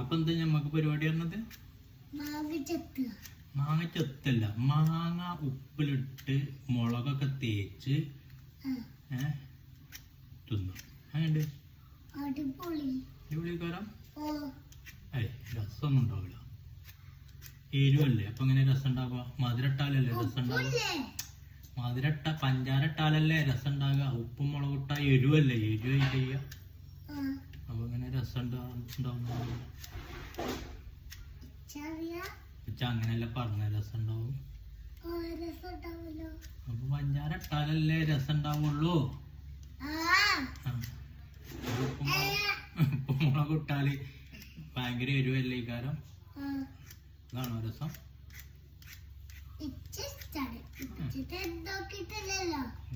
അപ്പൊ എന്താ ഞമ്മക്ക് പരിപാടി പറഞ്ഞത്? മാങ്ങ ചെത്തല്ല, മാങ്ങ ഉപ്പിലിട്ട് മുളകൊക്കെ തേച്ച് തിന്നു. അങ്ങനെ അടിപൊളിക്കാരം. രസമൊന്നും ഉണ്ടാവില്ല, എരുവല്ലേ. അപ്പൊ എങ്ങനെ രസം ഉണ്ടാവുക? മധുരട്ടാലല്ലേ രസം ഉണ്ടാവുക? പഞ്ചാര ഇട്ടാലല്ലേ രസം ഉണ്ടാകുക. ഉപ്പും മുളകിട്ട എരുവല്ലേ, എരുവ ചെയ്യുക. അപ്പൊ ഇങ്ങനെ രസം ഉണ്ടാവുന്ന അങ്ങനെയല്ല പറഞ്ഞ രസം ഉണ്ടാവും. അപ്പൊ പഞ്ചാര ഇട്ടാലല്ലേ രസം ഉണ്ടാവുള്ളൂ. ഉപ്പും മുളക് ഇട്ടാല് ഭയങ്കര എരുവല്ലേ ഈ കാരം. അതാണോ രസം?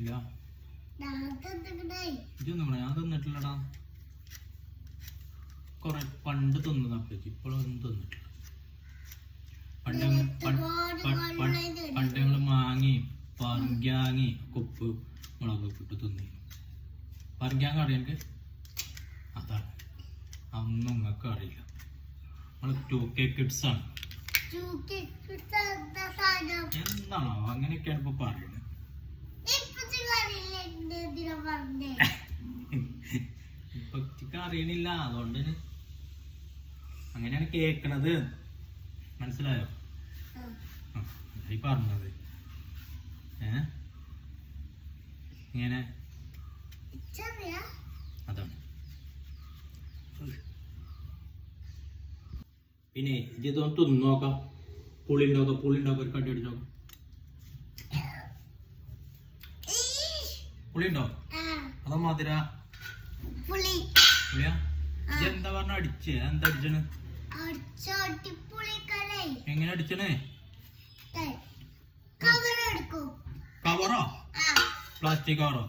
ഇല്ല, ഇതൊന്നും ഞാൻ തിന്നിട്ടില്ലടാ. കൊറേ പണ്ട് തിന്നപ്പേക്ക് ഇപ്പോഴൊന്നും തിന്നിട്ടില്ല. പണ്ട് ഞങ്ങള് മാങ്ങി പറങ്കാങ്ങി ഉപ്പ് മുളകൊക്കെ ഇട്ട് തിന്നിരുന്നു. പറങ്കാങ്ങ അറിയാം എനിക്ക്. അതാണ് അതൊന്നും നിങ്ങൾക്ക് അറിയില്ല. നമ്മള് 2K kids ആണ്. എന്താണോ അങ്ങനെയൊക്കെയാണ് ഇപ്പൊ പറയുന്നത്. ഇപ്പൊ അറിയണില്ല, അതുകൊണ്ട് അങ്ങനെയാണ് കേക്കണത്. മനസ്സിലായോ? ഈ പറഞ്ഞത് ഇങ്ങനെ അതാണ്. പിന്നെ ഇതൊന്ന് തിന്നു നോക്കാം. പുളിയുണ്ടോക്കാം ഒരു കടി അടിച്ചോക്കാം. പുളിയുണ്ടോ അതോ മധുര? പുളിയാ? എന്താ പറഞ്ഞ അടിച്ചേ? എന്താ അടിച്ചണ്? എങ്ങനെ അടിച്ചണേ? കവറോ? പ്ലാസ്റ്റിക് കവറോ?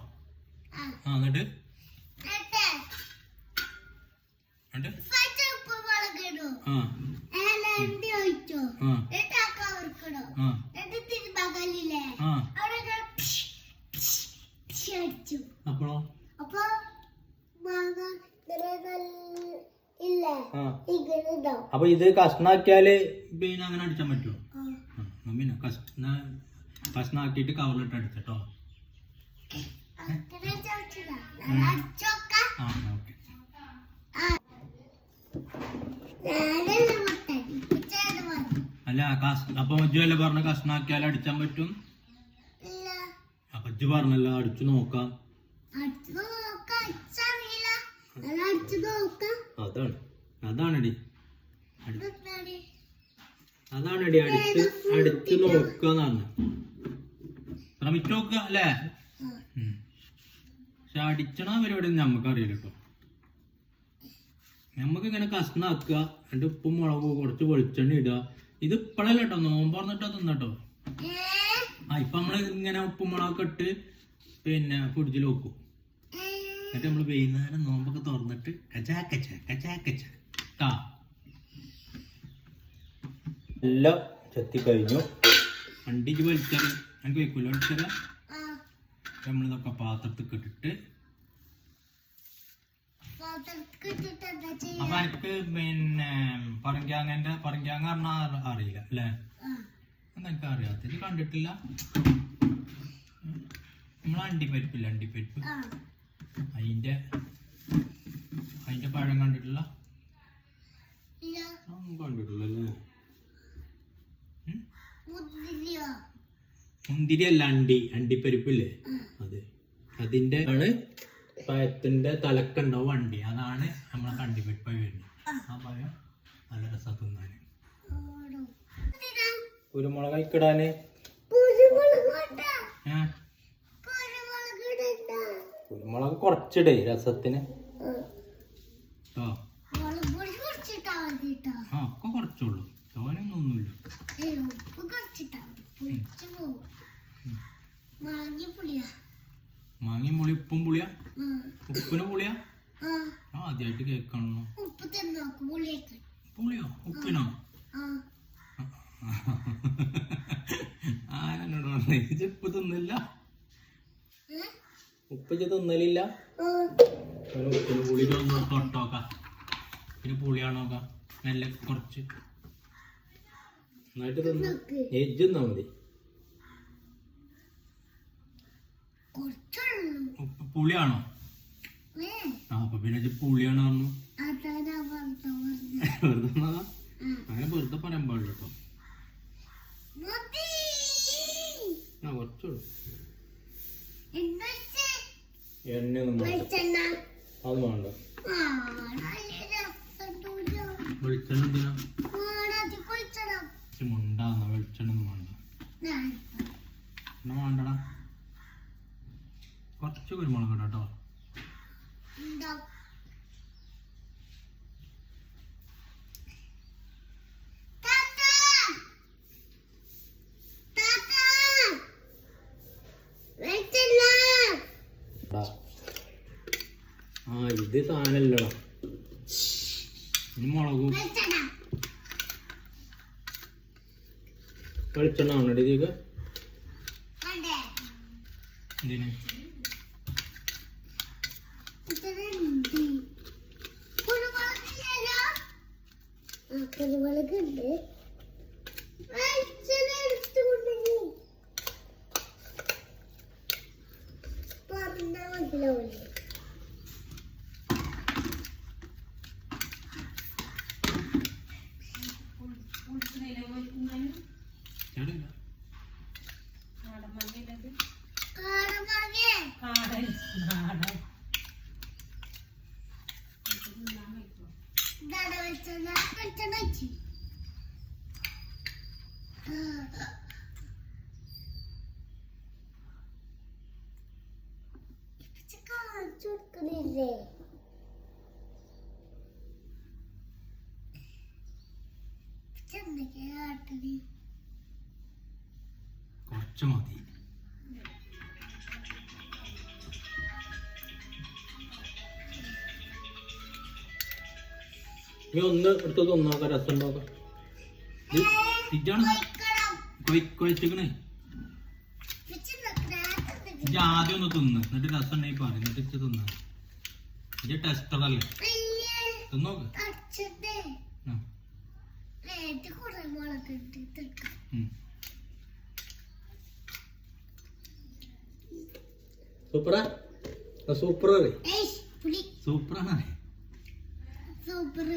എന്നിട്ട് അപ്പോഴോ? അപ്പൊ ഇത് കഷ്ണാക്കിയാല് പിന്നെ അങ്ങനെ അടിച്ചാൻ പറ്റുമോ? പിന്നെ കഷ്ണാക്കിട്ട് കവറിലിട്ട് അടിച്ചോ. അല്ല അപ്പൊ അജ്ജു പറഞ്ഞ കഷ്ണാക്കിയാൽ അടിച്ചാൻ പറ്റും. അപ്പൊ അജ്ജു പറഞ്ഞല്ലോ അടിച്ചു നോക്കാം. അതാണടി അടിച്ചു നോക്കാന്നാണ്. ശ്രമിച്ചു നോക്കുക അല്ലേ? പക്ഷെ അടിച്ചണ പരിപാടി നമുക്ക് അറിയില്ല കേട്ടോ. നമുക്ക് ഇങ്ങനെ കഷ്ണാക്കുക, എന്നിട്ട് ഉപ്പും മുളകും കുറച്ച് വെളിച്ചെണ്ണ ഇടുക. ഇത് ഇപ്പഴല്ല കേട്ടോ, നോമ്പ് പറഞ്ഞിട്ടാ തിന്നട്ടോ. ഇപ്പൊ നമ്മള് ഇങ്ങനെ ഉപ്പും മുളകൊക്കെ ഇട്ട് പിന്നെ ഫ്രിഡ്ജിൽ വെക്കും. എന്നിട്ട് നമ്മള് വൈകുന്നേരം നോമ്പൊക്കെ തുറന്നിട്ട് കച്ചാക്കച്ച എല്ലാം ചെത്തി കഴിഞ്ഞു. വണ്ടിക്ക് വലിച്ചത് എനിക്ക് വെക്കൂല. വലിച്ചത് നമ്മളിതൊക്കെ പാത്രത്തിൽ ഇട്ടിട്ട് അപ്പൊ എനിക്ക് പിന്നെ പറങ്കാങ്ങ പറഞ്ഞാൽ അറിയില്ല അല്ലേ? എനിക്ക് അറിയാത്ത കണ്ടിട്ടില്ല. നമ്മളെ അണ്ടിപ്പരിപ്പില്ല, അണ്ടിപ്പരിപ്പ് അതിന്റെ പഴം കണ്ടിട്ടില്ല? കണ്ടിട്ടില്ലല്ലേ? മുന്തിരി അല്ല, അണ്ടിപ്പരിപ്പില്ലേ അത്. അതിന്റെ ആണ് പഴത്തിന്റെ തലക്കുണ്ടാവും അണ്ടി. അതാണ് നമ്മളെ അണ്ടിപ്പരിപ്പായി വരുന്നത്. ആ പഴം നല്ല രസം തിന്നാന്. കുരുമുളക് ഇടാന് കുരുമുളക് കുറച്ചിടേ രസത്തിന്. ഒക്കെ കുറച്ചുള്ളൂ, തോനൊന്നുമില്ല. മാങ്ങയും പുളി ഉപ്പും പുളിയാ? ഉപ്പിന് പുളിയാ? ആദ്യമായിട്ട് കേൾക്കണോ? പുളിയോ ഉപ്പിനോ? ആരെന്നോട് പറഞ്ഞേ ഉപ്പ് തിന്നില്ല? ഉപ്പ് തിന്നലില്ല? ഉപ്പിന് പുളി തൊട്ടോക്കാം. പിന്നെ പുളിയാണോ നോക്കാം നല്ല കുറച്ച് നന്നായിട്ട് തിന്ന് എജ്ജ് തിന്നാ മതി. പുളിയാണോ? ആ അപ്പൊ പിന്നെ പുളിയാണോ പറഞ്ഞു വെറുതെ അങ്ങനെ വെറുതെ പറയാൻ പാടില്ല കേട്ടോ. ആ കുറച്ചുള്ളൂ എണ്ണയൊന്നും അത് വേണ്ട. വെളിച്ചെണ്ണ എന്തിനാ മുണ്ടാന്ന വെളിച്ചെണ്ണ ഒന്നും വേണ്ട. എന്നാ വേണ്ടടാ കുറച്ച് കുരുമുളക് കേട്ടോ. ആ ഇത് സാധനല്ലടാ. ഇനി മുളകും വെളിച്ചെണ്ണ വേണോ ഇതിക്ക്? എന്തിന്? കുരുമുളകുണ്ട് പറഞ്ഞാ മനസ്സിലാവില്ലേ? ചുരുക്കുന്നില്ലേ? കുറച്ച് മതി. നീ ഒന്ന് എടുത്ത് തിന്നോക്കാം, രസം ഉണ്ടാക്കാം. കൊഴിച്ചിക്കണേ ഇജ്ജ് ആദ്യം ഒന്ന് തിന്ന് എന്നിട്ട് രസം ഉണ്ടെങ്കിൽ പറയും എന്നിട്ട് ഇച്ച് തിന്ന. ഇജ്ജ് ടെസ്റ്ററല്ലേ തിന്നോക്ക്. സൂപ്പറാ സൂപ്പർ സൂപ്പറാണ്. സൂപ്പർ